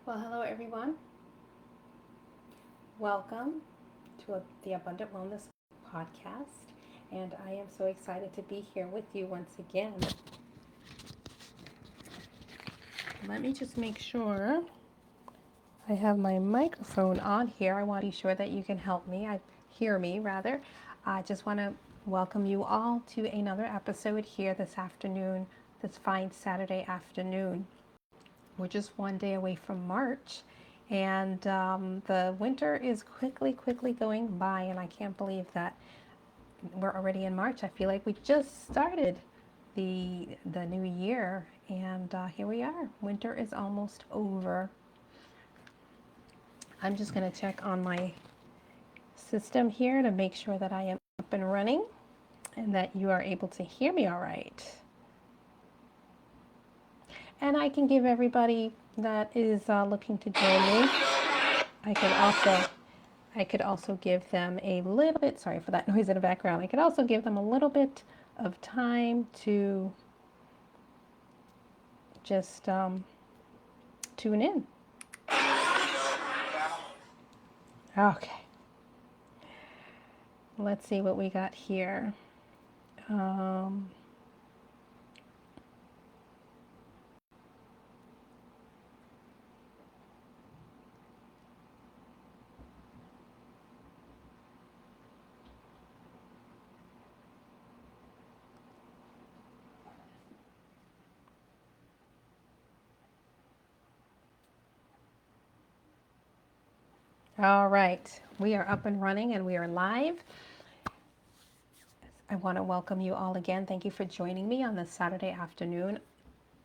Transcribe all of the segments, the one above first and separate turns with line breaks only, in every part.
Well, hello everyone. Welcome to the Abundant Wellness podcast. And I am so excited to be here with you once again. Let me just make sure I have my microphone on here. I want to be sure that you can help me, hear me rather. I just want to welcome you all to another episode here this afternoon, this fine Saturday afternoon. We're just one day away from March, and the winter is quickly going by, and I can't believe that we're already in March. I feel like we just started the new year, and here we are. Winter is almost over. I'm just going to check on my system here to make sure that I am up and running and that you are able to hear me all right. And I can give everybody that is looking to join me, I could also give them a little bit, sorry for that noise in the background. I could also give them a little bit of time to just tune in. Okay. Let's see what we got here. Um, all right. We are up and running and we are live. I want to welcome you all again. Thank you for joining me on this Saturday afternoon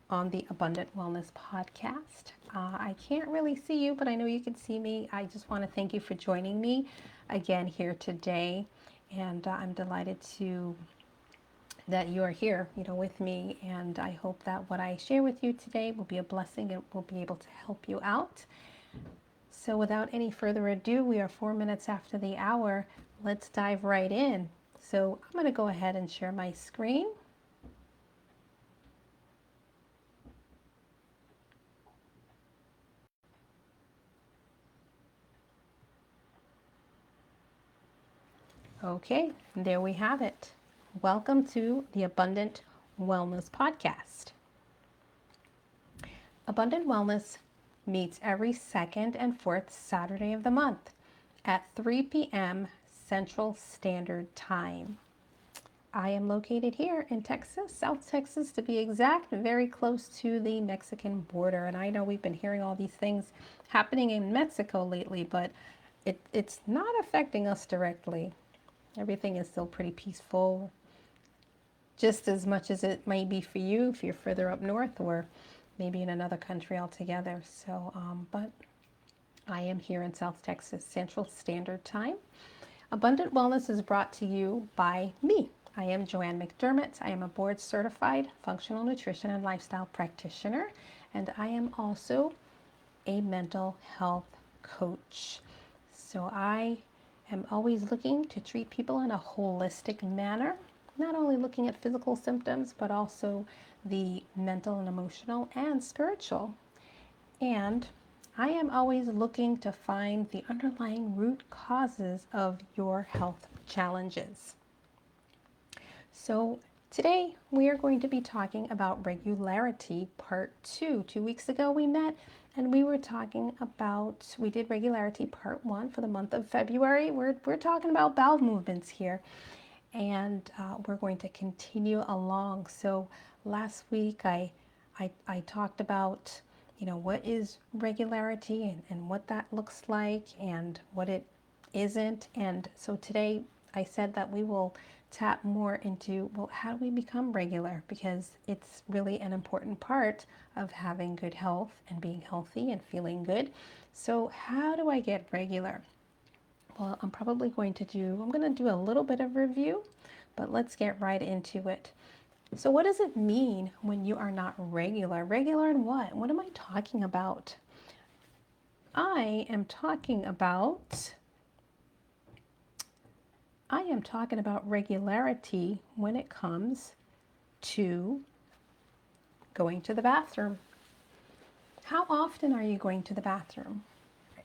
on the Abundant Wellness podcast. I can't really see you, but I know you can see me. I just want to thank you for joining me again here today. And I'm delighted that you are here, with me. And I hope that what I share with you today will be a blessing and will be able to help you out. So without any further ado, we are 4 minutes after the hour. Let's dive right in. So I'm going to go ahead and share my screen. Okay, there we have it. Welcome to the Abundant Wellness Podcast. Abundant Wellness meets every second and fourth Saturday of the month at 3 p.m. Central Standard Time. I am located here in Texas, South Texas to be exact, very close to the Mexican border. And I know we've been hearing all these things happening in Mexico lately, but it's not affecting us directly. Everything is still pretty peaceful, just as much as it may be for you if you're further up north or maybe in another country altogether. So, but I am here in South Texas, Central Standard Time. Abundant Wellness is brought to you by me. I am Joanne McDermott. I am a board certified functional nutrition and lifestyle practitioner, and I am also a mental health coach. So I am always looking to treat people in a holistic manner, not only looking at physical symptoms, but also the mental and emotional and spiritual. And I am always looking to find the underlying root causes of your health challenges. So today we are going to be talking about regularity part 2. 2 weeks ago we met and we were talking about, we did regularity part 1 for the month of February. We're talking about bowel movements here, and we're going to continue along. So last week I talked about, what is regularity and what that looks like and what it isn't. And so today I said that we will tap more into, well, how do we become regular? Because it's really an important part of having good health and being healthy and feeling good. So how do I get regular? Well, I'm going to do a little bit of review, but let's get right into it. So what does it mean when you are not regular? Regular in what? What am I talking about? I am talking about regularity when it comes to going to the bathroom. How often are you going to the bathroom?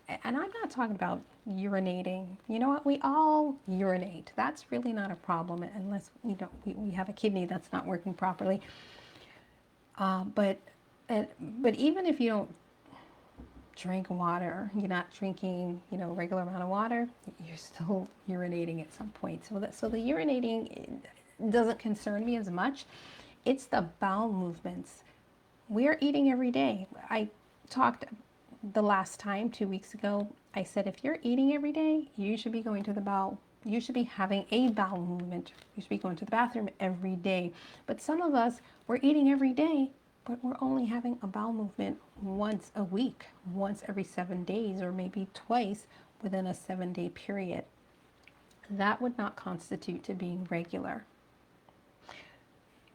And I'm not talking about urinating. You know what? We all urinate. That's really not a problem unless we have a kidney that's not working properly. Uh, but but even if you don't drink water, you're not drinking, regular amount of water, you're still urinating at some point. So the urinating doesn't concern me as much. It's the bowel movements. We're eating every day. I talked the last time 2 weeks ago. I said if you're eating every day, you should be going to the bowel. You should be having a bowel movement. You should be going to the bathroom every day. But some of us, we're eating every day, but we're only having a bowel movement once a week, once every 7 days, or maybe twice within a 7 day period. That would not constitute to being regular.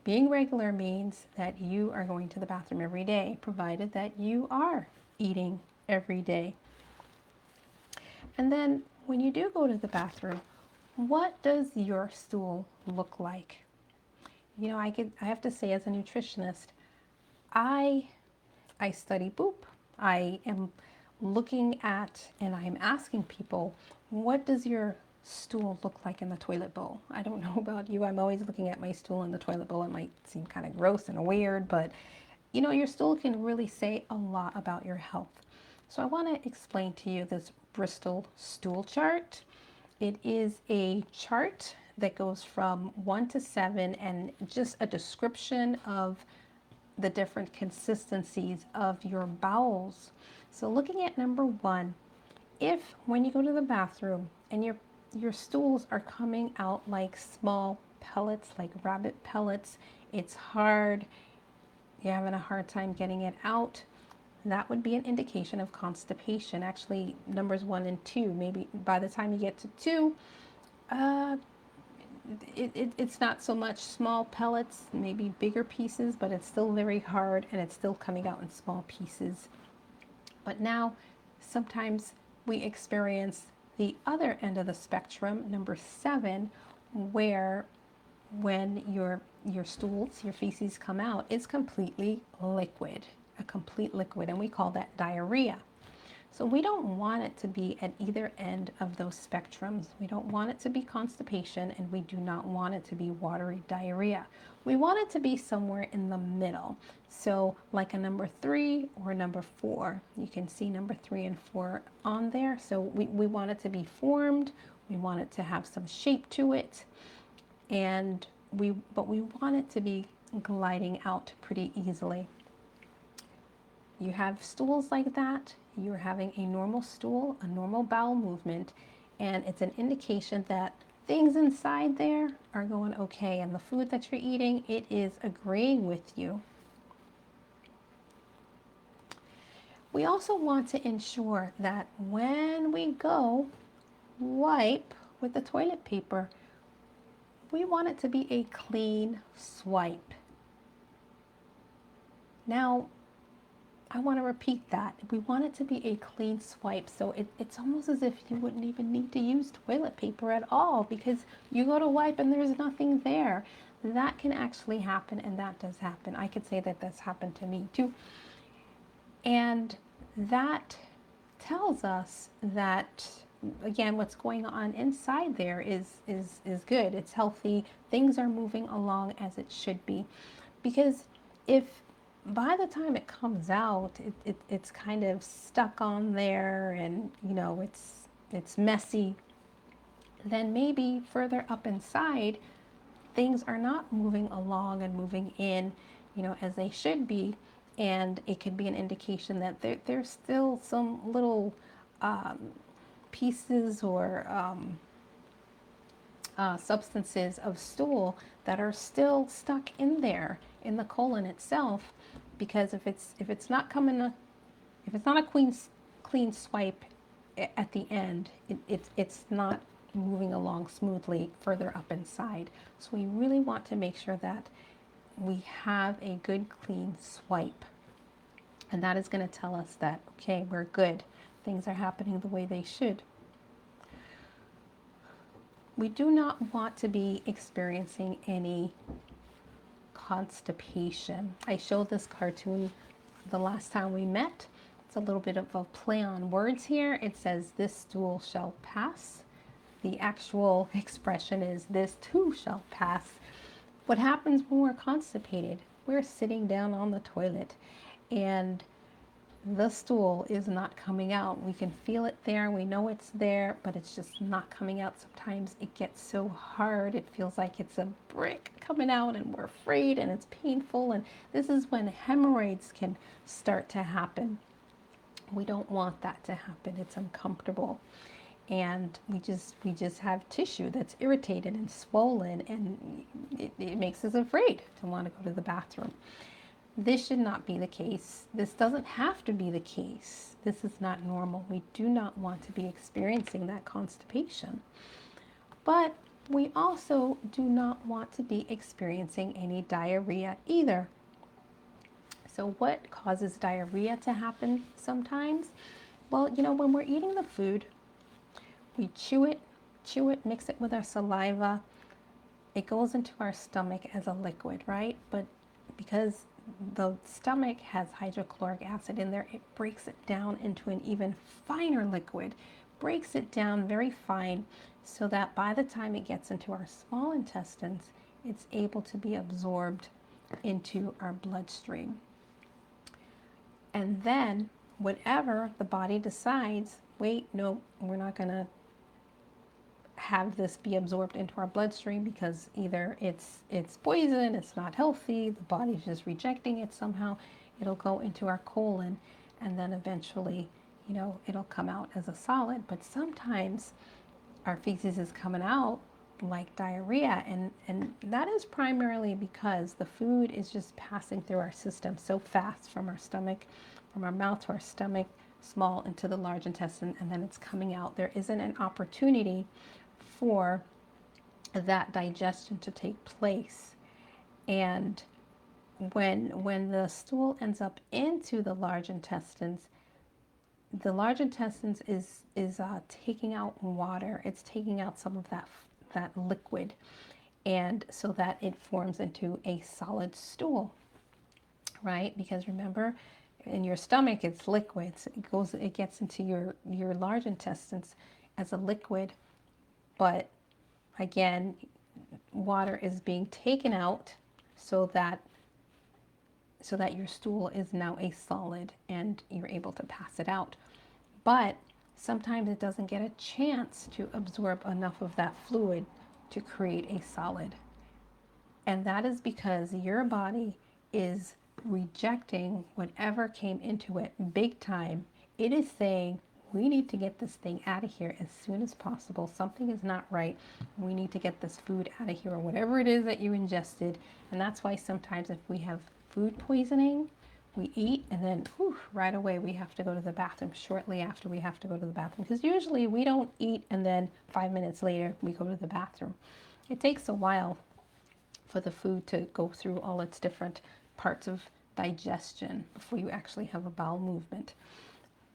Being regular means that you are going to the bathroom every day, provided that you are eating every day. And then when you do go to the bathroom, what does your stool look like? I have to say, as a nutritionist, I study poop. I am looking at and I'm asking people, what does your stool look like in the toilet bowl? I don't know about you. I'm always looking at my stool in the toilet bowl. It might seem kind of gross and weird, but your stool can really say a lot about your health. So I want to explain to you this Bristol stool chart. It is a chart that goes from 1 to 7 and just a description of the different consistencies of your bowels. So looking at number 1, if when you go to the bathroom and your stools are coming out like small pellets, like rabbit pellets, it's hard, you're having a hard time getting it out, that would be an indication of constipation. Actually, numbers 1 and 2, maybe by the time you get to 2, it's not so much small pellets, maybe bigger pieces, but it's still very hard and it's still coming out in small pieces. But now, sometimes we experience the other end of the spectrum, number 7, where when your stools, your feces come out, it's completely liquid, a complete liquid, and we call that diarrhea. So we don't want it to be at either end of those spectrums. We don't want it to be constipation, and we do not want it to be watery diarrhea. We want it to be somewhere in the middle. So like a number 3 or number 4. You can see number 3 and 4 on there. So we want it to be formed. We want it to have some shape to it. But we want it to be gliding out pretty easily. You have stools like that, you're having a normal stool, a normal bowel movement, and it's an indication that things inside there are going okay, and the food that you're eating, it is agreeing with you. We also want to ensure that when we go wipe with the toilet paper, we want it to be a clean swipe. Now, I want to repeat that. We want it to be a clean swipe. So it's almost as if you wouldn't even need to use toilet paper at all, because you go to wipe and there's nothing there. That can actually happen, and that does happen. I could say that that's happened to me too. And that tells us that, again, what's going on inside there is good. It's healthy. Things are moving along as it should be. Because if by the time it comes out, it's kind of stuck on there, and it's messy, then maybe further up inside, things are not moving along and moving in, as they should be, and it could be an indication that there's still some little pieces or substances of stool that are still stuck in there in the colon itself. Because if it's not a clean swipe at the end, it's not moving along smoothly further up inside. So we really want to make sure that we have a good clean swipe, and that is going to tell us that, okay, we're good, things are happening the way they should. We do not want to be experiencing any constipation. I showed this cartoon the last time we met. It's a little bit of a play on words here. It says, this stool shall pass. The actual expression is, this too shall pass. What happens when we're constipated? We're sitting down on the toilet and the stool is not coming out. We can feel it there, we know it's there, but it's just not coming out. Sometimes it gets so hard, it feels like it's a brick coming out, and we're afraid, and it's painful, and this is when hemorrhoids can start to happen. We don't want that to happen. It's uncomfortable. And we just have tissue that's irritated and swollen, and it makes us afraid to want to go to the bathroom. This should not be the case. This doesn't have to be the case. This is not normal. We do not want to be experiencing that constipation. But we also do not want to be experiencing any diarrhea either. So what causes diarrhea to happen sometimes? Well, when we're eating the food, we chew it, mix it with our saliva. It goes into our stomach as a liquid, right? But because the stomach has hydrochloric acid in there, it breaks it down into an even finer liquid, breaks it down very fine, so that by the time it gets into our small intestines, it's able to be absorbed into our bloodstream. And then whenever the body decides, wait, no, we're not going to have this be absorbed into our bloodstream because either it's poison, it's not healthy, the body's just rejecting it somehow, it'll go into our colon, and then eventually, it'll come out as a solid. But sometimes our feces is coming out like diarrhea, and that is primarily because the food is just passing through our system so fast from our stomach, from our mouth to our stomach, small into the large intestine, and then it's coming out. There isn't an opportunity for that digestion to take place. And when the stool ends up into the large intestines is taking out water. It's taking out some of that liquid, and so that it forms into a solid stool, right? Because remember, in your stomach it's liquids. It gets into your large intestines as a liquid. But again, water is being taken out so that your stool is now a solid and you're able to pass it out. But sometimes it doesn't get a chance to absorb enough of that fluid to create a solid. And that is because your body is rejecting whatever came into it big time. It is saying, we need to get this thing out of here as soon as possible. Something is not right. We need to get this food out of here, or whatever it is that you ingested. And that's why sometimes if we have food poisoning, we eat and then right away we have to go to the bathroom. Shortly after, we have to go to the bathroom, because usually we don't eat and then 5 minutes later we go to the bathroom. It takes a while for the food to go through all its different parts of digestion before you actually have a bowel movement.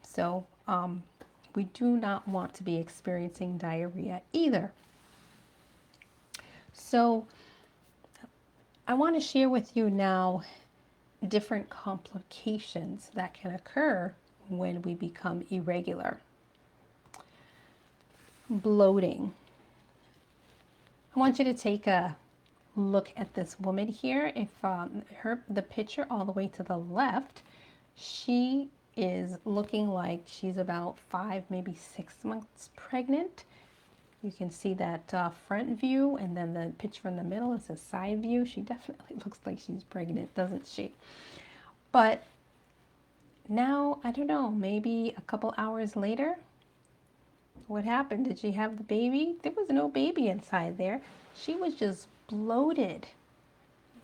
So we do not want to be experiencing diarrhea either. So I want to share with you now different complications that can occur when we become irregular. Bloating. I want you to take a look at this woman here. If the picture all the way to the left, she is looking like she's about 5, maybe 6 months pregnant. You can see that front view, and then the picture in the middle is a side view. She definitely looks like she's pregnant, doesn't she? But now, I don't know, maybe a couple hours later, what happened? Did she have the baby? There was no baby inside there. She was just bloated.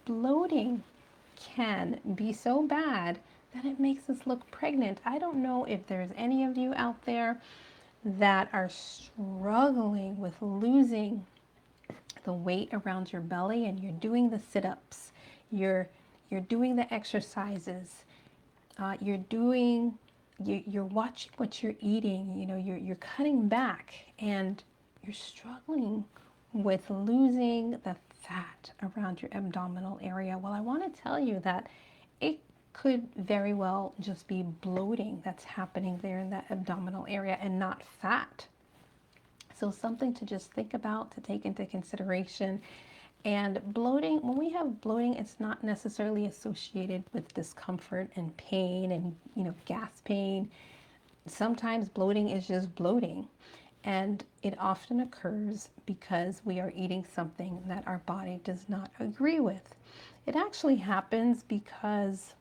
Bloating can be so bad that it makes us look pregnant. I don't know if there's any of you out there that are struggling with losing the weight around your belly, and you're doing the sit-ups, you're doing the exercises, you're watching what you're eating, you're cutting back, and you're struggling with losing the fat around your abdominal area. Well, I want to tell you that it could very well just be bloating that's happening there in that abdominal area and not fat. So something to just think about, to take into consideration. And bloating, when we have bloating, it's not necessarily associated with discomfort and pain and, gas pain. Sometimes bloating is just bloating. And it often occurs because we are eating something that our body does not agree with. It actually happens because,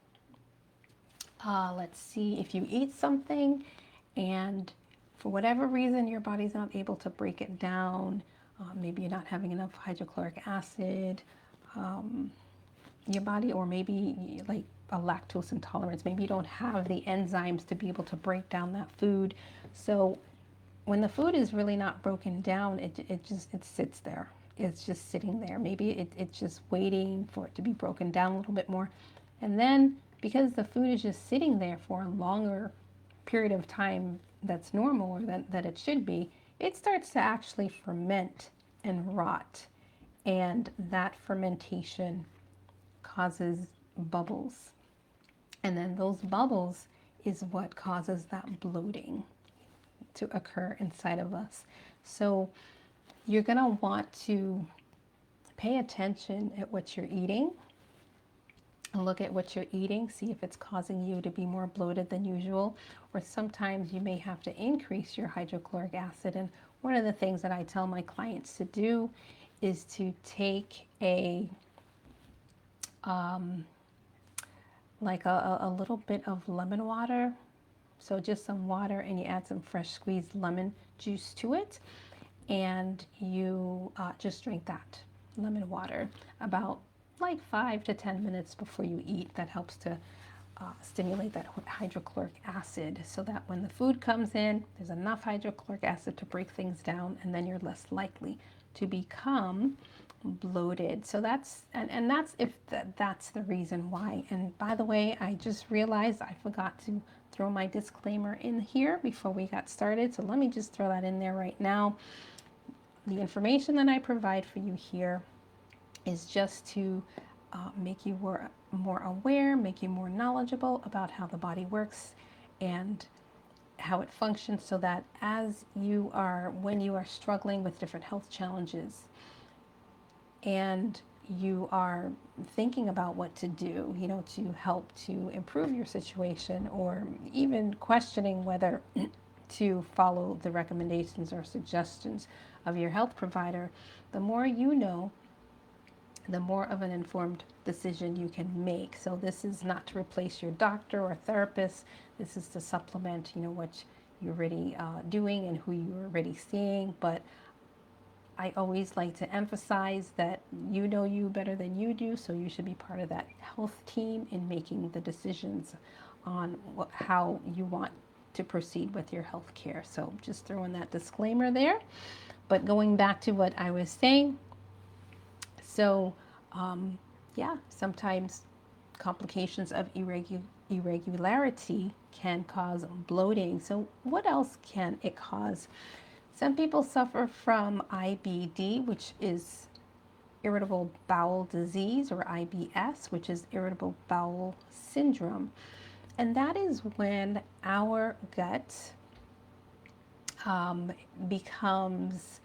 let's see, if you eat something and for whatever reason your body's not able to break it down, maybe you're not having enough hydrochloric acid, your body, or maybe like a lactose intolerance, maybe you don't have the enzymes to be able to break down that food. So when the food is really not broken down, it sits there. It's just sitting there. Maybe it's just waiting for it to be broken down a little bit more. And then because the food is just sitting there for a longer period of time that's normal, or that it should be, it starts to actually ferment and rot. And that fermentation causes bubbles. And then those bubbles is what causes that bloating to occur inside of us. So you're going to want to pay attention at what you're eating. Look at what you're eating, see if it's causing you to be more bloated than usual, or sometimes you may have to increase your hydrochloric acid. And one of the things that I tell my clients to do is to take a little bit of lemon water. So just some water, and you add some fresh squeezed lemon juice to it, and you just drink that lemon water about like 5 to 10 minutes before you eat. That helps to stimulate that hydrochloric acid, so that when the food comes in, there's enough hydrochloric acid to break things down, and then you're less likely to become bloated. So that's that's the reason why. And by the way, I just realized I forgot to throw my disclaimer in here before we got started. So let me just throw that in there right now. The information that I provide for you here is just to make you more aware, make you more knowledgeable about how the body works and how it functions, so that when you are struggling with different health challenges and you are thinking about what to do, to help to improve your situation, or even questioning whether to follow the recommendations or suggestions of your health provider, the more you know, the more of an informed decision you can make. So this is not to replace your doctor or therapist. This is to supplement, what you're already doing and who you're already seeing. But I always like to emphasize that you know you better than you do, so you should be part of that health team in making the decisions on how you want to proceed with your health care. So just throwing that disclaimer there. But going back to what I was saying, so sometimes complications of irregularity can cause bloating. So what else can it cause? Some people suffer from IBD, which is irritable bowel disease, or IBS, which is irritable bowel syndrome. And that is when our gut becomes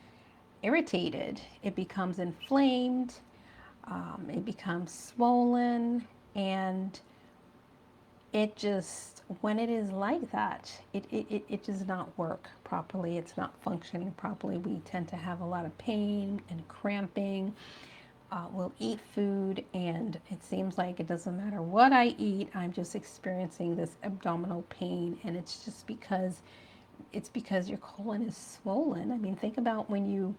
irritated, it becomes inflamed, it becomes swollen, and it just, when it is like that, it does not work properly. It's not functioning properly. We tend to have a lot of pain and cramping. We'll eat food, and it seems like it doesn't matter what I eat, I'm just experiencing this abdominal pain, and it's just because your colon is swollen. I mean, think about when you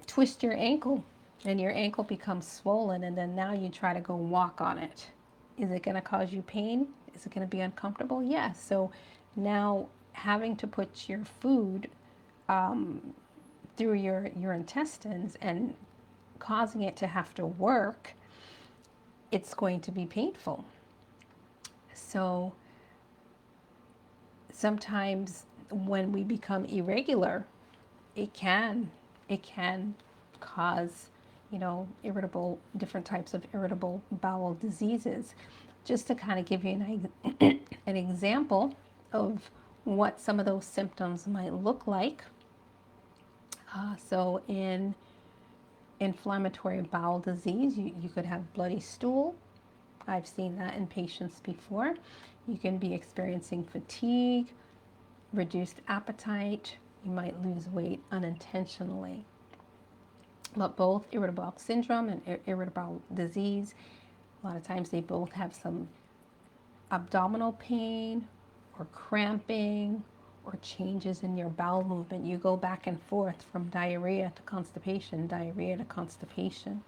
twist your ankle and your ankle becomes swollen, and then now you try to go walk on it. Is it going to cause you pain? Is it going to be uncomfortable? Yes. So now having to put your food through your intestines and causing it to have to work, it's going to be painful. So sometimes when we become irregular, it can cause, different types of irritable bowel diseases. just to kind of give you an example of what some of those symptoms might look like. So in inflammatory bowel disease, you could have bloody stool. I've seen that in patients before. You can be experiencing fatigue, reduced appetite. You might lose weight unintentionally. But both irritable bowel syndrome and irritable bowel disease, a lot of times they both have some abdominal pain or cramping or changes in your bowel movement. You go back and forth from diarrhea to constipation, diarrhea to constipation.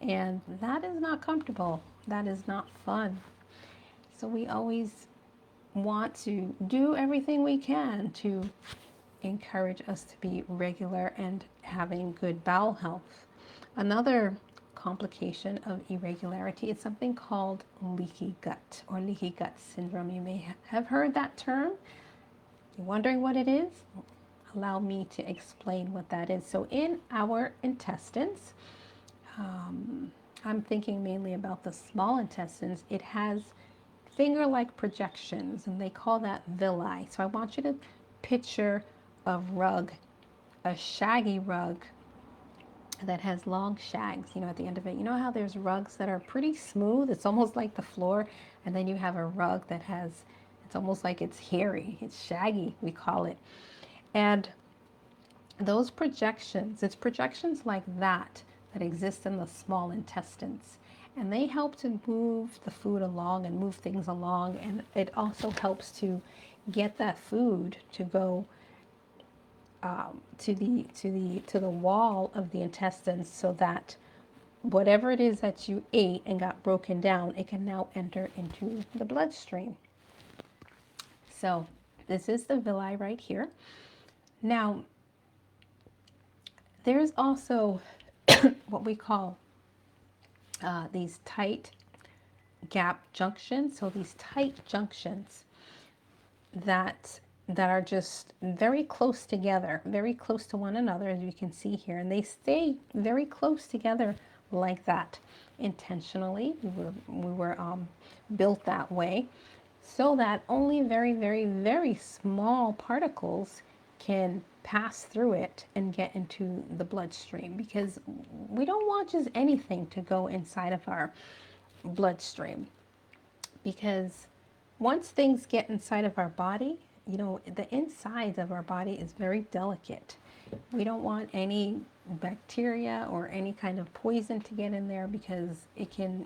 And that is not comfortable. That is not fun. So we always want to do everything we can to encourage us to be regular and having good bowel health. Another complication of irregularity is something called leaky gut or leaky gut syndrome. You may have heard that term. You're wondering what it is? Allow me to explain what that is. So in our intestines, I'm thinking mainly about the small intestines. It has finger-like projections, and they call that villi. So I want you to picture a rug, a shaggy rug that has long shags, at the end of it. You know how there's rugs that are pretty smooth? It's almost like the floor, and then you have a rug that it's almost like it's hairy, it's shaggy, we call it. And those projections, it's projections like that exist in the small intestines. And they help to move the food along and move things along. And it also helps to get that food to go to the wall of the intestines, so that whatever it is that you ate and got broken down, it can now enter into the bloodstream. So this is the villi right here. Now, there's also what we call these tight gap junctions. So these tight junctions that are just very close together, very close to one another, as you can see here, and they stay very close together like that intentionally. We were built that way, so that only very, very, very small particles can pass through it and get into the bloodstream, because we don't want just anything to go inside of our bloodstream. Because once things get inside of our body, the insides of our body is very delicate. We don't want any bacteria or any kind of poison to get in there, because it can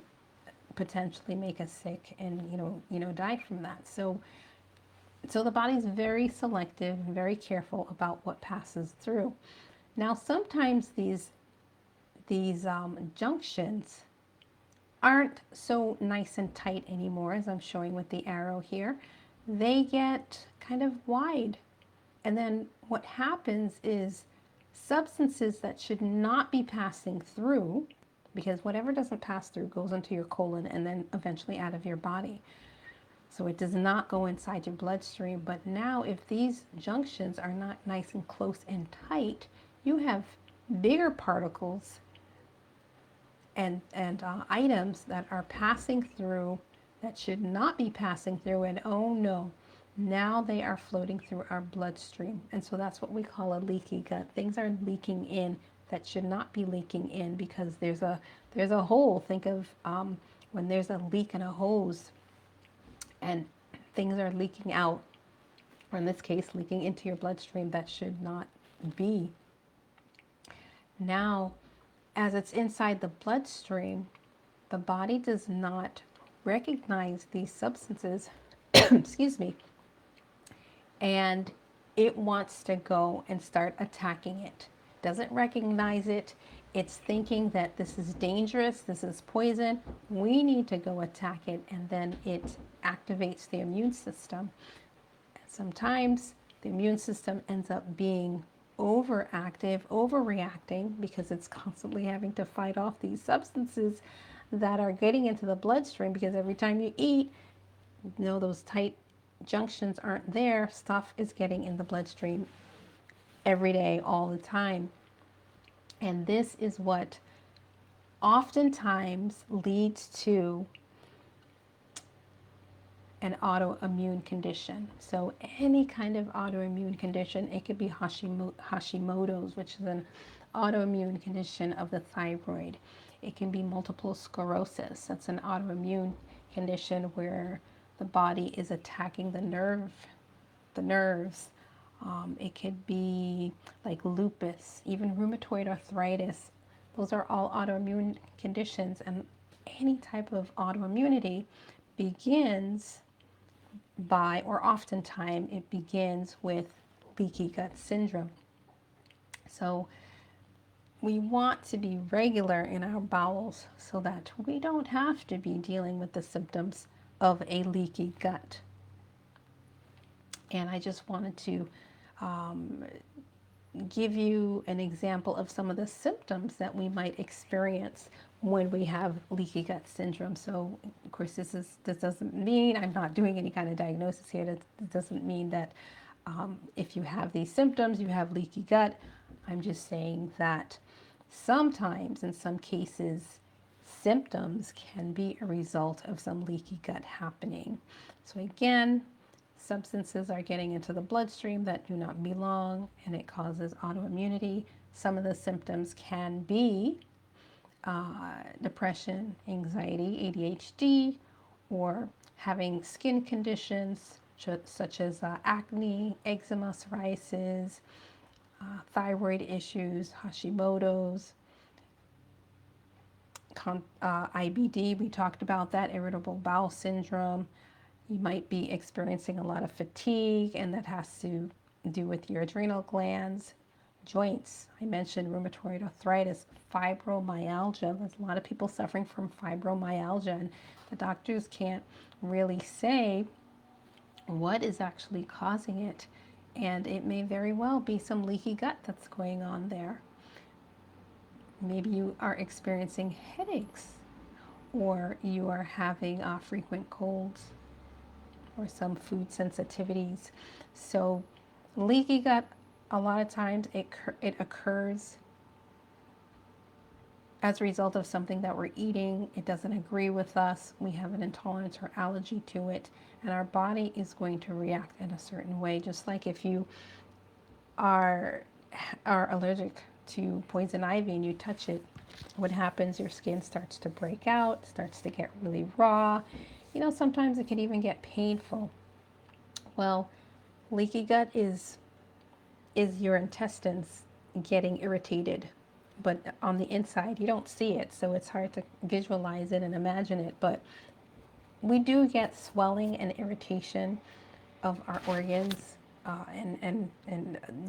potentially make us sick and die from that. So the body's very selective and very careful about what passes through. Now, sometimes these junctions aren't so nice and tight anymore, as I'm showing with the arrow here. They get kind of wide. And then what happens is substances that should not be passing through, because whatever doesn't pass through goes into your colon and then eventually out of your body. So it does not go inside your bloodstream. But now if these junctions are not nice and close and tight, you have bigger particles and items that are passing through that should not be passing through, and oh no, now they are floating through our bloodstream. And so that's what we call a leaky gut. Things are leaking in that should not be leaking in, because there's a hole. Think of when there's a leak in a hose and things are leaking out, or in this case leaking into your bloodstream, that should not be. Now, as it's inside the bloodstream, the body does not recognize these substances, excuse me, and it wants to go and start attacking it. Doesn't recognize it. It's thinking that this is dangerous, this is poison, we need to go attack it, and then it activates the immune system. Sometimes the immune system ends up being overactive, overreacting, because it's constantly having to fight off these substances that are getting into the bloodstream, because every time you eat, those tight junctions aren't there. Stuff is getting in the bloodstream every day, all the time. And this is what oftentimes leads to an autoimmune condition. So any kind of autoimmune condition, it could be Hashimoto's, which is an autoimmune condition of the thyroid. It can be multiple sclerosis. That's an autoimmune condition where the body is attacking the nerves. It could be like lupus, even rheumatoid arthritis. Those are all autoimmune conditions, and any type of autoimmunity begins by, or oftentimes it begins with leaky gut syndrome. So we want to be regular in our bowels so that we don't have to be dealing with the symptoms of a leaky gut. And I just wanted to give you an example of some of the symptoms that we might experience when we have leaky gut syndrome. So, of course, this doesn't mean I'm not doing any kind of diagnosis here. That doesn't mean that if you have these symptoms, you have leaky gut. I'm just saying that sometimes, in some cases, symptoms can be a result of some leaky gut happening. So again, substances are getting into the bloodstream that do not belong, and it causes autoimmunity. Some of the symptoms can be depression, anxiety, ADHD, or having skin conditions such as acne, eczema, psoriasis, thyroid issues, Hashimoto's, IBD, we talked about that, irritable bowel syndrome. You might be experiencing a lot of fatigue, and that has to do with your adrenal glands. Joints, I mentioned rheumatoid arthritis, fibromyalgia. There's a lot of people suffering from fibromyalgia, and the doctors can't really say what is actually causing it. And it may very well be some leaky gut that's going on there. Maybe you are experiencing headaches, or you are having frequent colds, or some food sensitivities. So leaky gut, a lot of times it occurs as a result of something that we're eating. It doesn't agree with us. We have an intolerance or allergy to it, and our body is going to react in a certain way. Just like if you are allergic to poison ivy and you touch it, what happens? Your skin starts to break out, starts to get really raw. You know, sometimes it can even get painful. Well, leaky gut is your intestines getting irritated, but on the inside you don't see it, so it's hard to visualize it and imagine it. But we do get swelling and irritation of our organs, and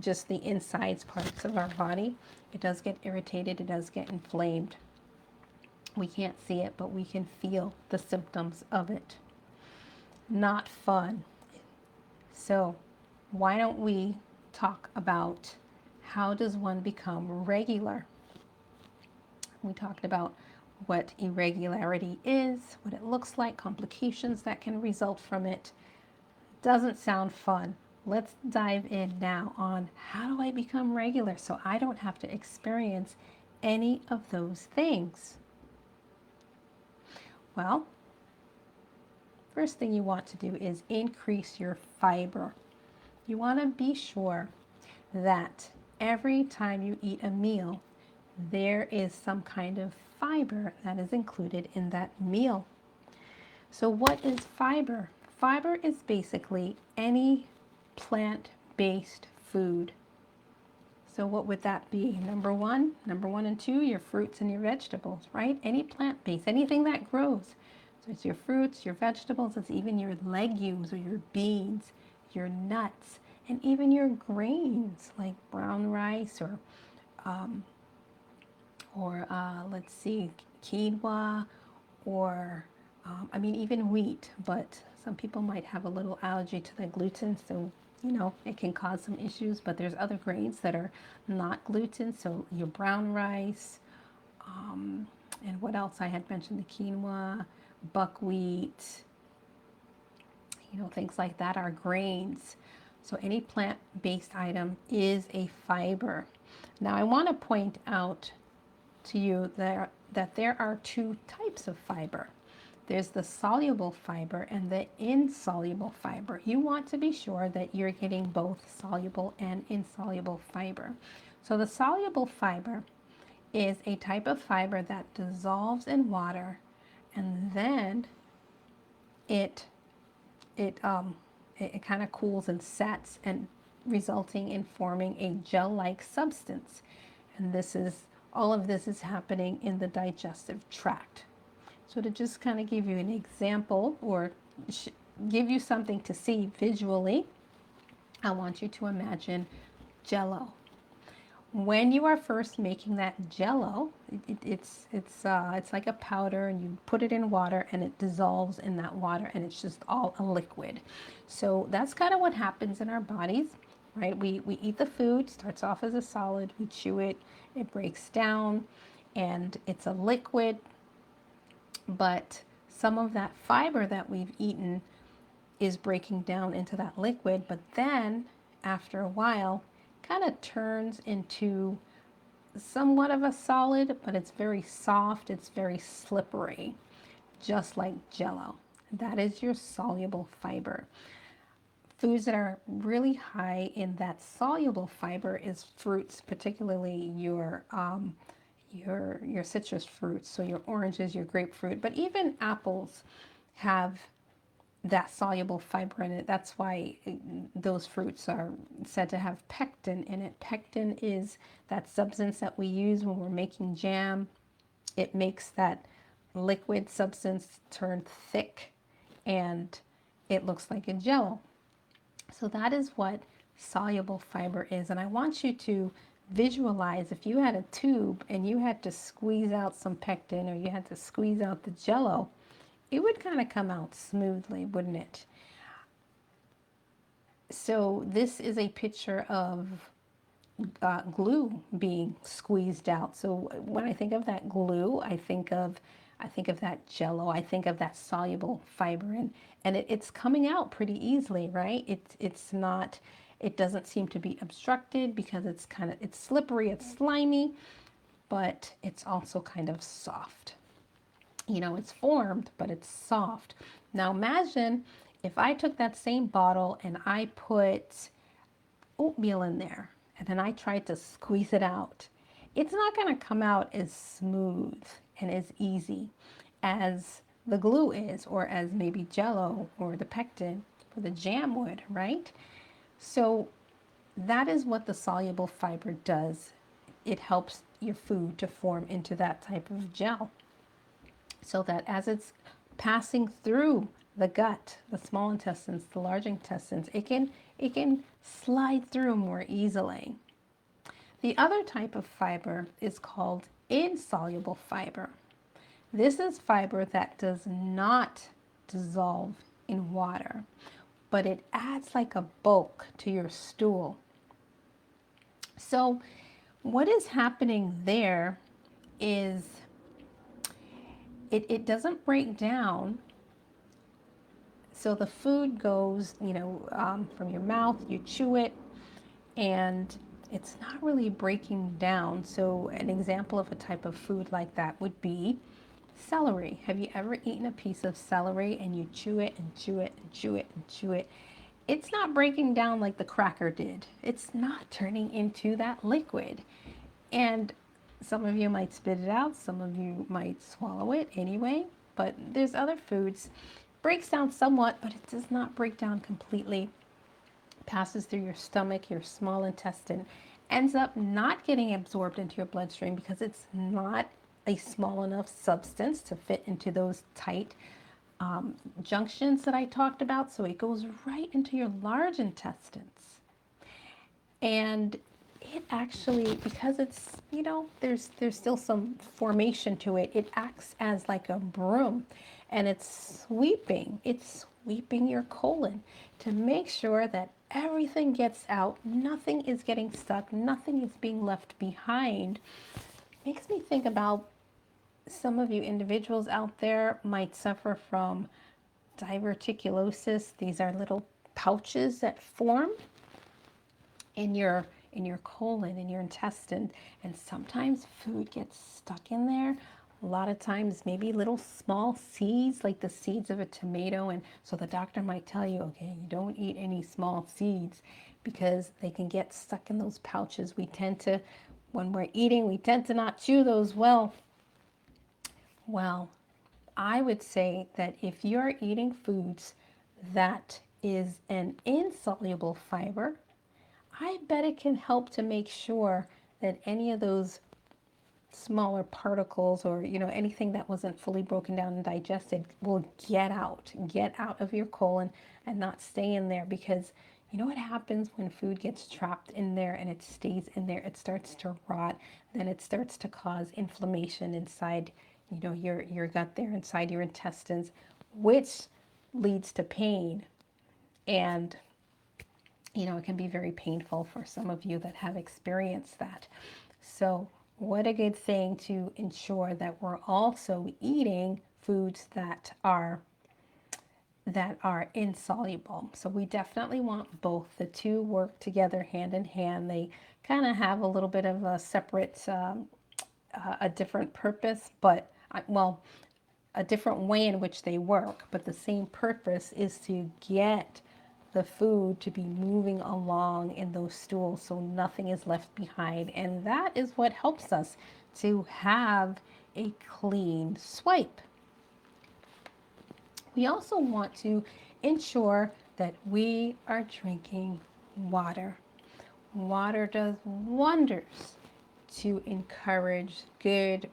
just the insides parts of our body. It does get irritated, it does get inflamed. We can't see it, but we can feel the symptoms of it. Not fun. So why don't we talk about how does one become regular? We talked about what irregularity is, what it looks like, complications that can result from it. Doesn't sound fun. Let's dive in now on how do I become regular so I don't have to experience any of those things. Well, first thing you want to do is increase your fiber. You want to be sure that every time you eat a meal, there is some kind of fiber that is included in that meal. So what is fiber? Fiber is basically any plant-based food. So what would that be? Number one and two, your fruits and your vegetables, right? Any plant-based, anything that grows. So it's your fruits, your vegetables, it's even your legumes or your beans, your nuts, and even your grains like brown rice or let's see, quinoa, or even wheat. But some people might have a little allergy to the gluten, so it can cause some issues. But there's other grains that are not gluten, so your brown rice, and what else? I had mentioned the quinoa, buckwheat, things like that are grains. So any plant-based item is a fiber. Now I want to point out to you that there are two types of fiber. There's the soluble fiber and the insoluble fiber. You want to be sure that you're getting both soluble and insoluble fiber. So the soluble fiber is a type of fiber that dissolves in water, and then it it um it kind of cools and sets, and resulting in forming a gel-like substance. And this is all of this is happening in the digestive tract. So to just kind of give you an example, or give you something to see visually, I want you to imagine Jello. When you are first making that Jello, it's like a powder, and you put it in water, and it dissolves in that water, and it's just all a liquid. So that's kind of what happens in our bodies, right? We eat the food, starts off as a solid, we chew it, it breaks down, and it's a liquid. But some of that fiber that we've eaten is breaking down into that liquid, but then after a while kind of turns into somewhat of a solid, but it's very soft, it's very slippery, just like Jello. That is your soluble fiber. Foods that are really high in that soluble fiber is fruits, particularly your citrus fruits, so your oranges, your grapefruit, but even apples have that soluble fiber in it. That's why those fruits are said to have pectin in it. Pectin is that substance that we use when we're making jam. It makes that liquid substance turn thick, and it looks like a jello. So that is what soluble fiber is. And I want you to visualize if you had a tube and you had to squeeze out some pectin, or you had to squeeze out the jello, it would kind of come out smoothly, wouldn't it? So this is a picture of glue being squeezed out. So when I think of that glue, I think of that jello, I think of that soluble fiber, and it's coming out pretty easily, right? It's not, it doesn't seem to be obstructed, because it's slippery, it's slimy, but it's also kind of soft. You know, it's formed, but it's soft. Now imagine if I took that same bottle and I put oatmeal in there, and then I tried to squeeze it out. It's not going to come out as smooth and as easy as the glue is, or as maybe Jello or the pectin or the jam would, right? So that is what the soluble fiber does. It helps your food to form into that type of gel, so that as it's passing through the gut, the small intestines, the large intestines, it can slide through more easily. The other type of fiber is called insoluble fiber. This is fiber that does not dissolve in water, but it adds like a bulk to your stool. So what is happening there is it doesn't break down. So the food goes, from your mouth, you chew it, and it's not really breaking down. So an example of a type of food like that would be celery. Have you ever eaten a piece of celery and you chew it and chew it and chew it and chew it? It's not breaking down like the cracker did. It's not turning into that liquid. And some of you might spit it out, some of you might swallow it anyway, but there's other foods. Breaks down somewhat, but it does not break down completely. Passes through your stomach, your small intestine, ends up not getting absorbed into your bloodstream, because it's not a small enough substance to fit into those tight junctions that I talked about. So it goes right into your large intestines. And it actually, because it's, there's still some formation to it, it acts as like a broom, and it's sweeping your colon to make sure that everything gets out, nothing is getting stuck, nothing is being left behind. Makes me think about some of you individuals out there might suffer from diverticulosis. These are little pouches that form in your colon, in your intestine, and sometimes food gets stuck in there. A lot of times, maybe little small seeds, like the seeds of a tomato. And so the doctor might tell you, okay, you don't eat any small seeds because they can get stuck in those pouches. We tend to, when we're eating, we tend to not chew those well. I would say that if you're eating foods that is an insoluble fiber, I bet it can help to make sure that any of those smaller particles or anything that wasn't fully broken down and digested will get out of your colon and not stay in there, because you know what happens when food gets trapped in there and it stays in there? It starts to rot. Then it starts to cause inflammation inside your gut there, inside your intestines, which leads to pain. And it can be very painful for some of you that have experienced that. So, what a good thing to ensure that we're also eating foods that are insoluble. So we definitely want both. The two work together hand in hand. They kind of have a little bit of a separate, a different purpose, but well, a different way in which they work, but the same purpose is to get the food to be moving along in those stools so nothing is left behind. And that is what helps us to have a clean swipe. We also want to ensure that we are drinking water. Water does wonders to encourage good,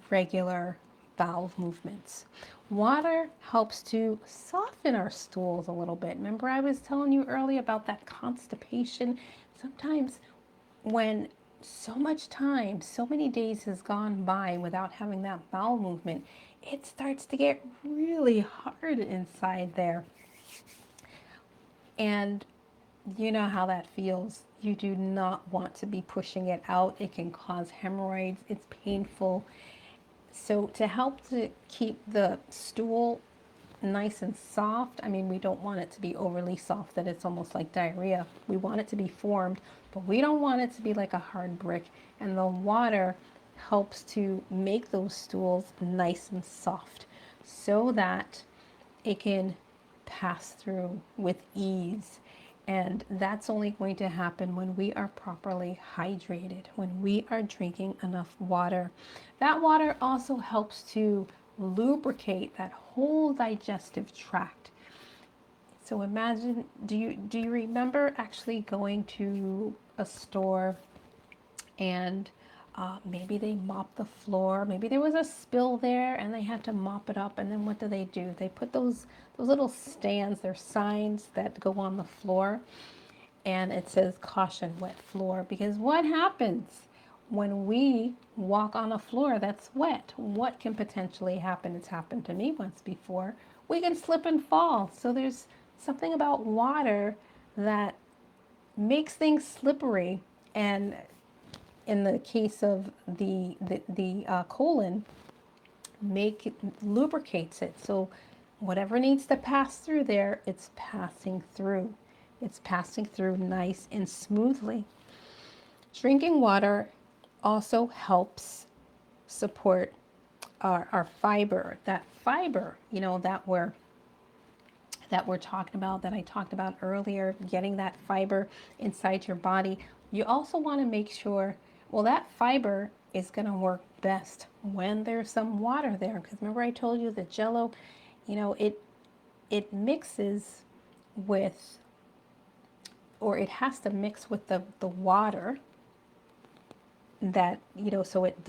regular bowel movements. Water helps to soften our stools a little bit. Remember, I was telling you earlier about that constipation? Sometimes when so much time, so many days has gone by without having that bowel movement, it starts to get really hard inside there. And you know how that feels. You do not want to be pushing it out. It can cause hemorrhoids. It's painful. So to help to keep the stool nice and soft, I mean, we don't want it to be overly soft that it's almost like diarrhea. We want it to be formed, but we don't want it to be like a hard brick. And the water helps to make those stools nice and soft so that it can pass through with ease. And that's only going to happen when we are properly hydrated, when we are drinking enough water. That water also helps to lubricate that whole digestive tract. So imagine, do you remember actually going to a store and maybe they mopped the floor. Maybe there was a spill there and they had to mop it up. And then what do? They put those little stands, they're signs that go on the floor, and it says caution wet floor. Because what happens when we walk on a floor that's wet? What can potentially happen? It's happened to me once before. We can slip and fall. So there's something about water that makes things slippery, and in the case of the colon, lubricates it. So whatever needs to pass through there, it's passing through. It's passing through nice and smoothly. Drinking water also helps support our fiber. That fiber, that we're talking about, that I talked about earlier, getting that fiber inside your body. You also want to make sure, well, that fiber is going to work best when there's some water there. Because remember I told you the Jello, it mixes with, or it has to mix with the water that, so it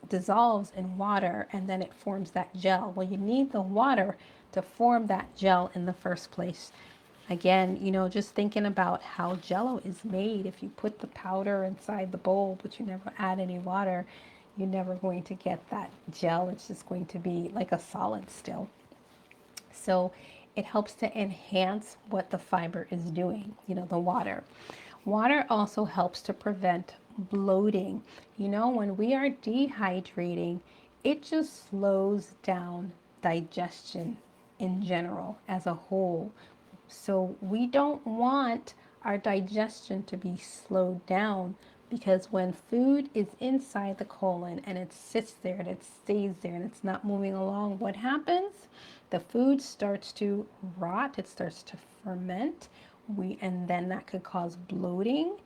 dissolves in water and then it forms that gel. Well, you need the water to form that gel in the first place. Again, just thinking about how Jello is made. If you put the powder inside the bowl, but you never add any water, you're never going to get that gel. It's just going to be like a solid still. So it helps to enhance what the fiber is doing, the water. Water also helps to prevent bloating. When we are dehydrating, it just slows down digestion in general as a whole. So we don't want our digestion to be slowed down Because when food is inside the colon and it sits there and it stays there and it's not moving along, what happens? The food starts to rot, it starts to ferment, and then that could cause bloating,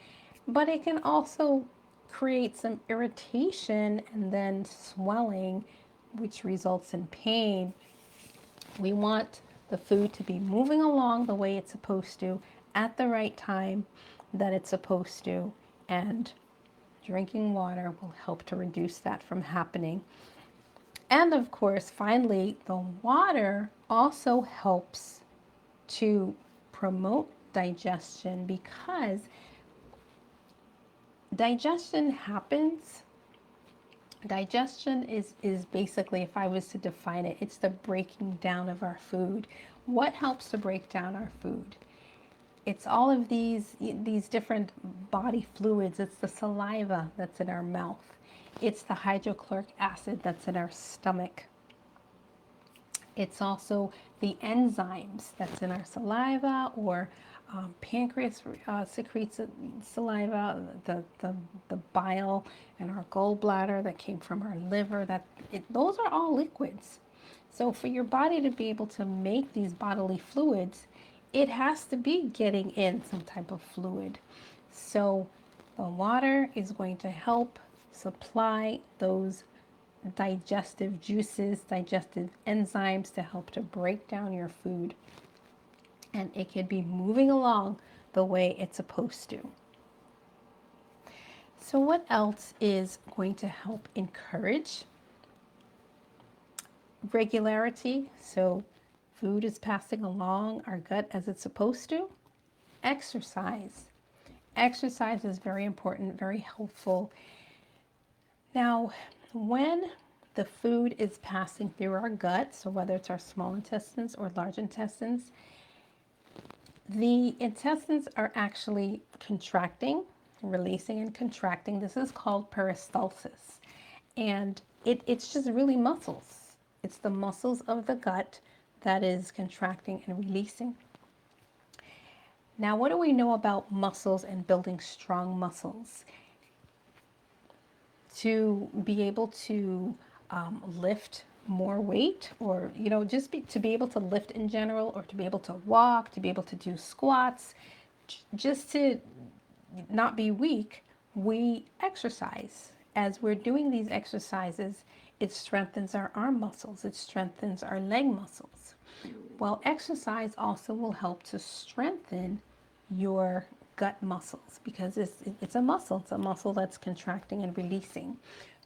but it can also create some irritation and then swelling, which results in pain. We want the food to be moving along the way it's supposed to at the right time that it's supposed to, and drinking water will help to reduce that from happening. And of course, finally, the water also helps to promote digestion, because digestion happens. Digestion is basically, if I was to define it, it's the breaking down of our food. What helps to break down our food? It's all of these different body fluids. It's the saliva that's in our mouth. It's the hydrochloric acid that's in our stomach. It's also the enzymes that's in our saliva, or pancreas secretes saliva, the bile, and our gallbladder that came from our liver. Those are all liquids. So for your body to be able to make these bodily fluids, it has to be getting in some type of fluid. So the water is going to help supply those digestive juices, digestive enzymes to help to break down your food. And it could be moving along the way it's supposed to. So what else is going to help encourage regularity? So food is passing along our gut as it's supposed to. Exercise. Exercise is very important, very helpful. Now, when the food is passing through our gut, so whether it's our small intestines or large intestines, the intestines are actually contracting, releasing and contracting. This is called peristalsis. And it's just really muscles. It's the muscles of the gut that is contracting and releasing. Now, what do we know about muscles and building strong muscles? To be able to lift more weight, or to be able to lift in general, or to be able to walk, to be able to do squats, just to not be weak, we exercise. As we're doing these exercises, it strengthens our arm muscles, it strengthens our leg muscles. Well, exercise also will help to strengthen your gut muscles, because it's a muscle. It's a muscle that's contracting and releasing.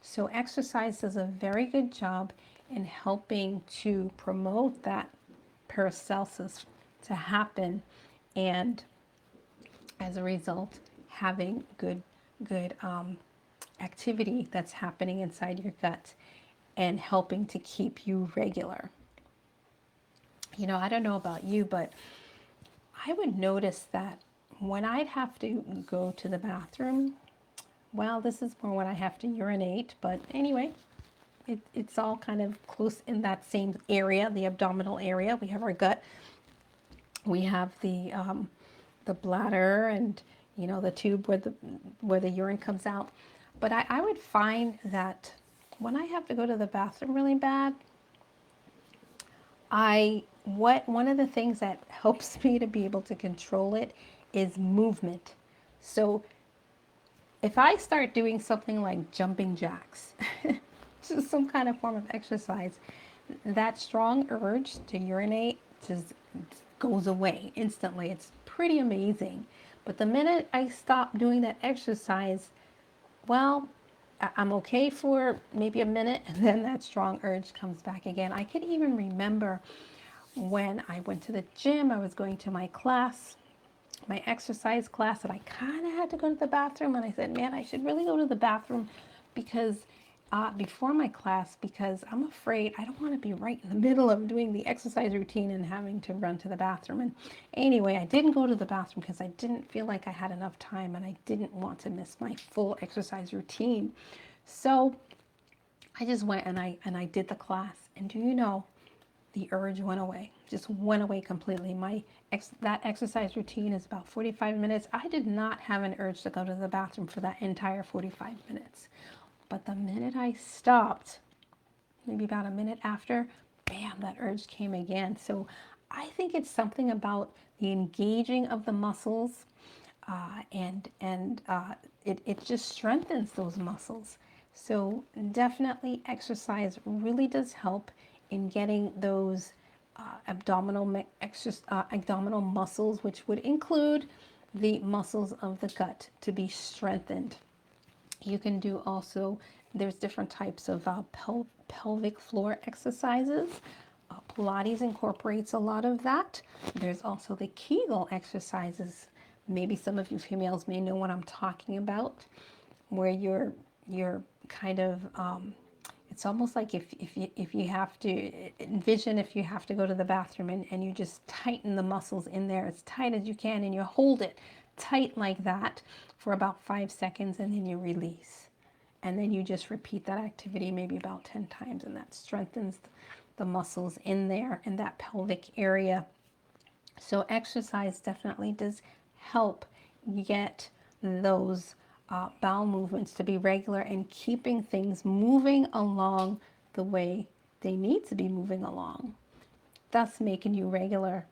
So exercise does a very good job in helping to promote that peristalsis to happen, and as a result, having good activity that's happening inside your gut and helping to keep you regular. I don't know about you, but I would notice that when I'd have to go to the bathroom, well, this is more when I have to urinate, but anyway, it's all kind of close in that same area, the abdominal area. We have our gut, we have the bladder, and the tube where the urine comes out. But I would find that when I have to go to the bathroom really bad, one of the things that helps me to be able to control it is movement. So if I start doing something like jumping jacks, just some kind of form of exercise, that strong urge to urinate just goes away instantly. It's pretty amazing. But the minute I stop doing that exercise, well, I'm okay for maybe a minute, and then that strong urge comes back again. I could even remember when I went to the gym, I was going to my class, my exercise class, and I kind of had to go to the bathroom, and I said, man, I should really go to the bathroom because before my class, because I'm afraid I don't want to be right in the middle of doing the exercise routine and having to run to the bathroom. And anyway, I didn't go to the bathroom because I didn't feel like I had enough time, and I didn't want to miss my full exercise routine. So I just went and I did the class. And do you know, the urge went away, just went away completely. That exercise routine is about 45 minutes. I did not have an urge to go to the bathroom for that entire 45 minutes. But the minute I stopped, maybe about a minute after, bam, that urge came again. So I think it's something about the engaging of the muscles, it just strengthens those muscles. So definitely exercise really does help in getting those abdominal muscles, which would include the muscles of the gut, to be strengthened. You can do also, there's different types of pelvic floor exercises. Pilates incorporates a lot of that. There's also the Kegel exercises. Maybe some of you females may know what I'm talking about, where you're kind of, it's almost like if you have to envision, if you have to go to the bathroom and you just tighten the muscles in there as tight as you can, and you hold it tight like that for about 5 seconds, and then you release. And then you just repeat that activity maybe about 10 times, and that strengthens the muscles in there in that pelvic area. So exercise definitely does help get those bowel movements to be regular and keeping things moving along the way they need to be moving along, thus making you regular.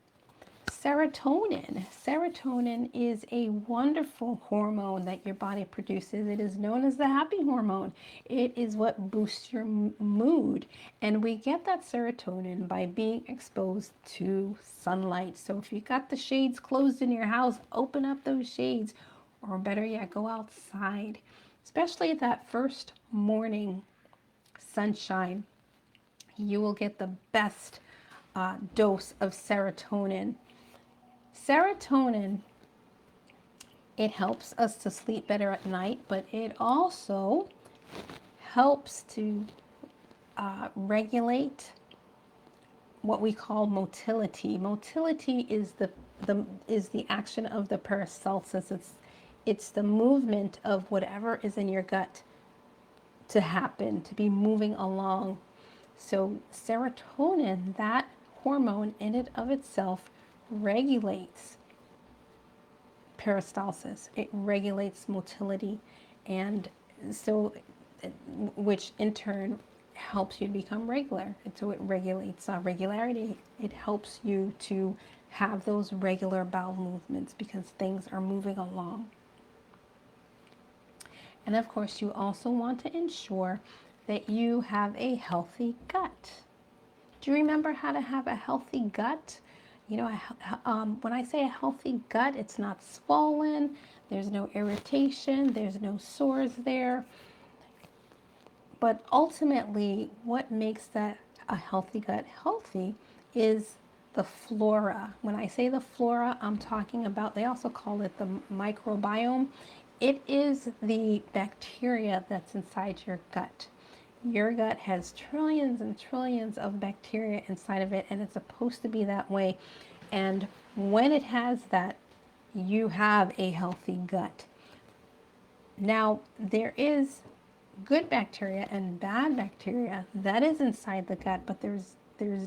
Serotonin. Serotonin is a wonderful hormone that your body produces. It is known as the happy hormone. It is what boosts your mood. And we get that serotonin by being exposed to sunlight. So if you got the shades closed in your house, open up those shades, or better yet, go outside, especially that first morning sunshine. You will get the best dose of serotonin. Serotonin, it helps us to sleep better at night, but it also helps to regulate what we call motility. Motility is the action of the peristalsis. It's the movement of whatever is in your gut to happen, to be moving along. So serotonin, that hormone in and of itself, regulates peristalsis. It regulates motility, and so, which in turn helps you to become regular. And so it regulates regularity. It helps you to have those regular bowel movements because things are moving along. And of course, you also want to ensure that you have a healthy gut. Do you remember how to have a healthy gut? You know, when I say a healthy gut, it's not swollen, there's no irritation, there's no sores there. But ultimately, what makes that a healthy gut healthy is the flora. When I say the flora, I'm talking about, they also call it the microbiome. It is the bacteria that's inside your gut. Your gut has trillions and trillions of bacteria inside of it, and it's supposed to be that way. And when it has that, you have a healthy gut. Now, there is good bacteria and bad bacteria that is inside the gut, but there's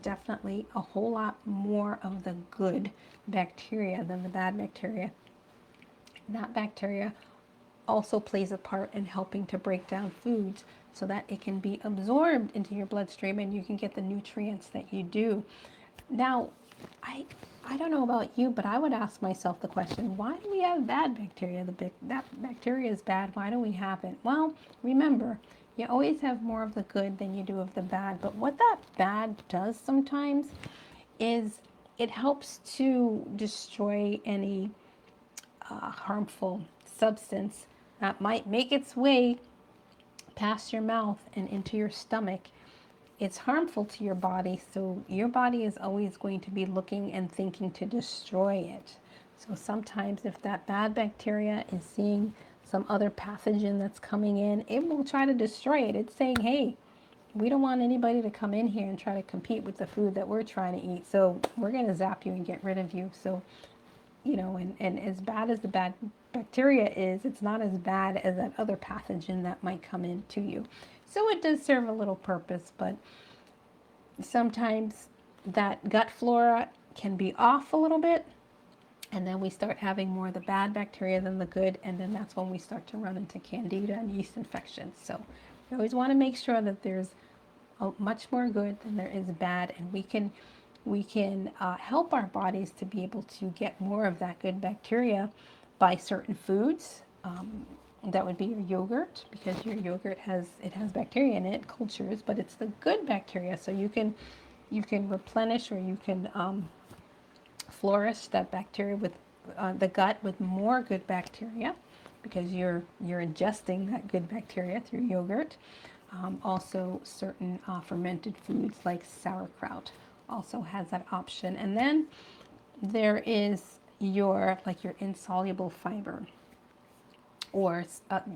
definitely a whole lot more of the good bacteria than the bad bacteria. That bacteria also plays a part in helping to break down foods so that it can be absorbed into your bloodstream and you can get the nutrients that you do. Now, I don't know about you, but I would ask myself the question, why do we have bad bacteria? That bacteria is bad. Why do we have it? Well, remember, you always have more of the good than you do of the bad. But what that bad does sometimes is it helps to destroy any harmful substance that might make its way past your mouth and into your stomach. It's harmful to your body, so your body is always going to be looking and thinking to destroy it. So sometimes if that bad bacteria is seeing some other pathogen that's coming in, it will try to destroy it. It's saying, hey, we don't want anybody to come in here and try to compete with the food that we're trying to eat, so we're going to zap you and get rid of you. So, you know, and as bad as the bad bacteria is, it's not as bad as that other pathogen that might come into you. So it does serve a little purpose, but sometimes that gut flora can be off a little bit, and then we start having more of the bad bacteria than the good, and then that's when we start to run into candida and yeast infections. So we always want to make sure that there's much more good than there is bad, and we can help our bodies to be able to get more of that good bacteria by certain foods. That would be your yogurt, because your yogurt has bacteria in it, cultures, but it's the good bacteria. So you can replenish, or you can flourish that bacteria with the gut with more good bacteria, because you're ingesting that good bacteria through yogurt. Also, certain fermented foods like sauerkraut also has that option. And then there is your insoluble fiber, or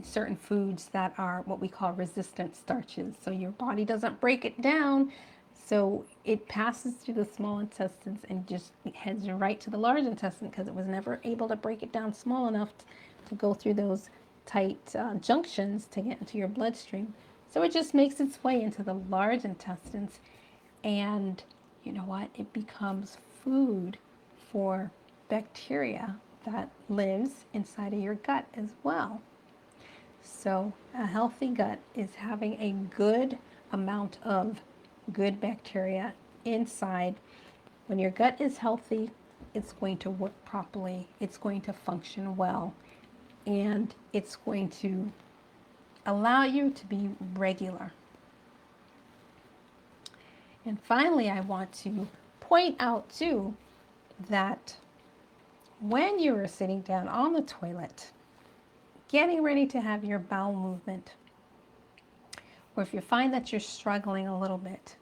certain foods that are what we call resistant starches. So your body doesn't break it down, so it passes through the small intestines and just heads right to the large intestine, because it was never able to break it down small enough to go through those tight junctions to get into your bloodstream. So it just makes its way into the large intestines, and you know what? It becomes food for bacteria that lives inside of your gut as well. So a healthy gut is having a good amount of good bacteria inside. When your gut is healthy, it's going to work properly, it's going to function well, and it's going to allow you to be regular. And finally, I want to point out too that when you are sitting down on the toilet, getting ready to have your bowel movement, or if you find that you're struggling a little bit,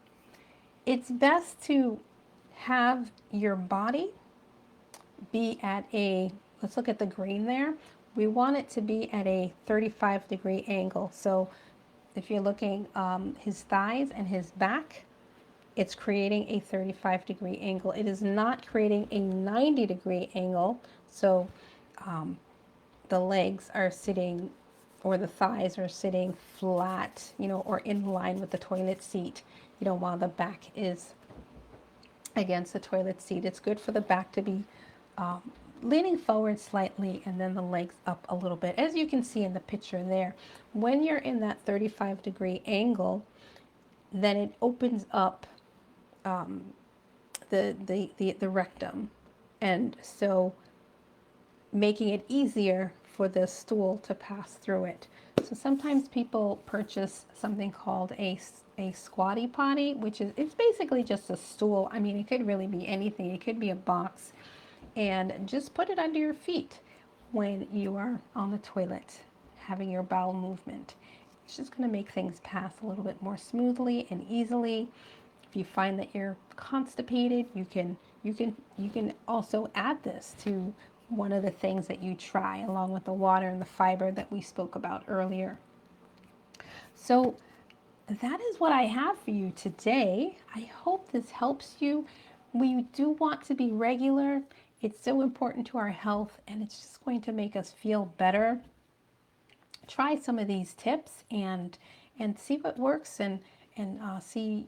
it's best to have your body be at a, let's look at the green there. We want it to be at a 35-degree angle. So if you're looking his thighs and his back, it's creating a 35-degree angle. It is not creating a 90-degree angle. So the legs are sitting, or the thighs are sitting flat, or in line with the toilet seat, while the back is against the toilet seat. It's good for the back to be leaning forward slightly, and then the legs up a little bit. As you can see in the picture there, when you're in that 35-degree angle, then it opens up the rectum, and so making it easier for the stool to pass through it. So sometimes people purchase something called a squatty potty, which is, it's basically just a stool. I mean, it could really be anything. It could be a box, and just put it under your feet when you are on the toilet having your bowel movement. It's just going to make things pass a little bit more smoothly and easily. If you find that you're constipated, you can also add this to one of the things that you try, along with the water and the fiber that we spoke about earlier. So that is what I have for you today. I hope this helps you. We do want to be regular. It's so important to our health, and it's just going to make us feel better. Try some of these tips and see what works, and see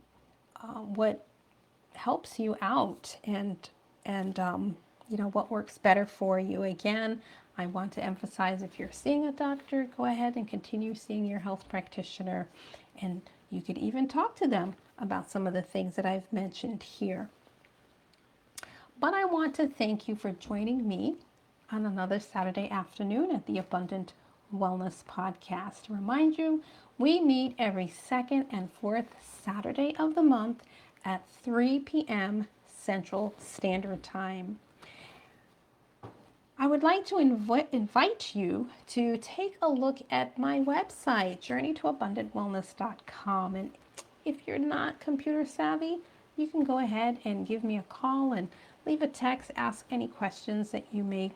what helps you out, and what works better for you. Again, I want to emphasize, if you're seeing a doctor, go ahead and continue seeing your health practitioner, and you could even talk to them about some of the things that I've mentioned here. But I want to thank you for joining me on another Saturday afternoon at the Abundant Wellness Podcast. To remind you, we meet every second and fourth Saturday of the month at 3 p.m. Central Standard Time. I would like to invite you to take a look at my website, journeytoabundantwellness.com. And if you're not computer savvy, you can go ahead and give me a call and leave a text, ask any questions that you may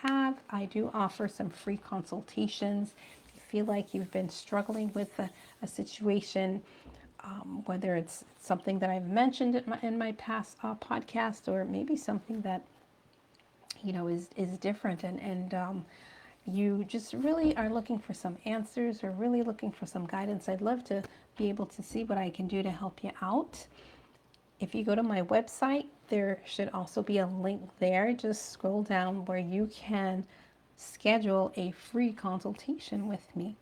have. I do offer some free consultations. If you feel like you've been struggling with a situation, whether it's something that I've mentioned in my past podcast, or maybe something that is different, and you just really are looking for some answers, or really looking for some guidance, I'd love to be able to see what I can do to help you out. If you go to my website, there should also be a link there. Just scroll down where you can schedule a free consultation with me.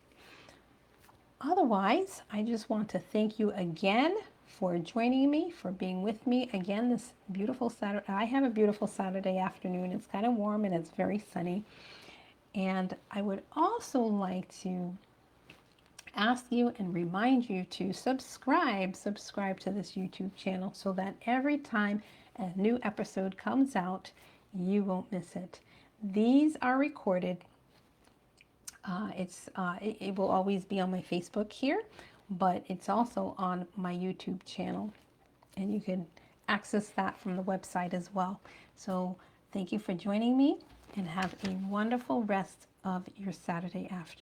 Otherwise, I just want to thank you again for joining me, for being with me again this beautiful Saturday. I have a beautiful Saturday afternoon. It's kind of warm and it's very sunny. And I would also like to ask you and remind you to subscribe to this YouTube channel so that every time a new episode comes out, you won't miss it. These are recorded. It will always be on my Facebook here, but it's also on my YouTube channel, and you can access that from the website as well. So thank you for joining me, and have a wonderful rest of your Saturday afternoon.